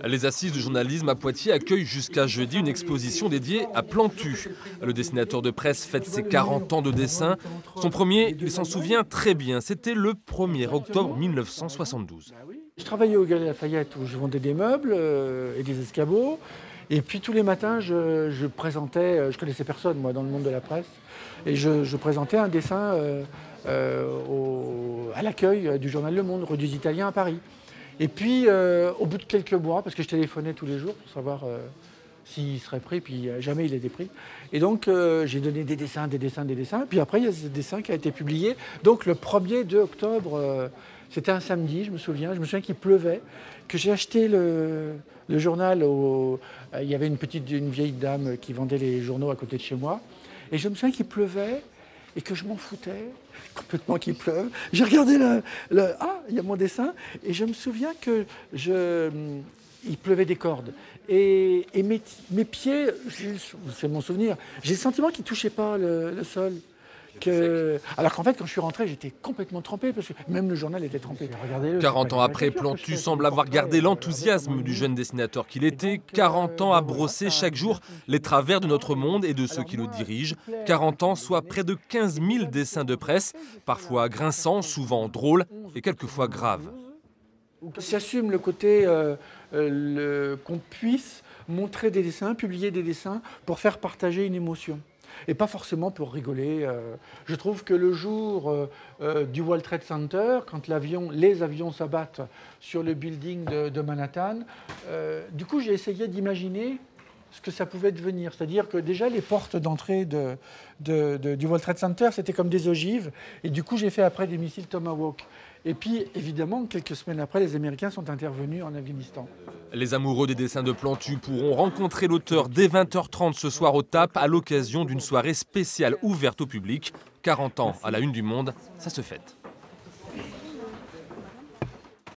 Les Assises du journalisme à Poitiers accueillent jusqu'à jeudi une exposition dédiée à Plantu. Le dessinateur de presse fête ses 40 ans de dessin. Son premier, il s'en souvient très bien, c'était le 1er octobre 1972. Je travaillais au Galeries Lafayette où je vendais des meubles et des escabeaux. Et puis tous les matins, je présentais, je connaissais personne moi dans le monde de la presse, et je présentais un dessin à l'accueil du journal Le Monde, rue des Italiens à Paris. Et puis au bout de quelques mois, parce que je téléphonais tous les jours pour savoir s'il serait pris, puis jamais il était pris. Et donc j'ai donné des dessins. Puis après il y a ce dessin qui a été publié. Donc le 2 octobre, c'était un samedi, je me souviens qu'il pleuvait, que j'ai acheté le journal. Il y avait une vieille dame qui vendait les journaux à côté de chez moi. Et je me souviens qu'il pleuvait et que je m'en foutais complètement qu'il pleuve. J'ai regardé ah, il y a mon dessin. Et je me souviens que il pleuvait des cordes. Et mes pieds, c'est mon souvenir, j'ai le sentiment qu'ils ne touchaient pas le sol. Alors qu'en fait, quand je suis rentré, j'étais complètement trempé, parce que même le journal était trempé. 40 ans après, Plantu semble avoir gardé l'enthousiasme du jeune dessinateur qu'il était. 40 ans à brosser chaque jour les travers de notre monde et de ceux qui le dirigent. 40 ans, soit près de 15 000 dessins de presse, parfois grinçants, souvent drôles et quelquefois graves. J'assume le côté qu'on puisse montrer des dessins, publier des dessins pour faire partager une émotion. Et pas forcément pour rigoler. Je trouve que le jour du World Trade Center, quand les avions s'abattent sur le building de Manhattan, du coup j'ai essayé d'imaginer ce que ça pouvait devenir. C'est-à-dire que déjà les portes d'entrée du World Trade Center, c'était comme des ogives. Et du coup j'ai fait après des missiles Tomahawk. Et puis, évidemment, quelques semaines après, les Américains sont intervenus en Afghanistan. Les amoureux des dessins de Plantu pourront rencontrer l'auteur dès 20h30 ce soir au TAP à l'occasion d'une soirée spéciale ouverte au public. 40 ans à la une du Monde, ça se fête.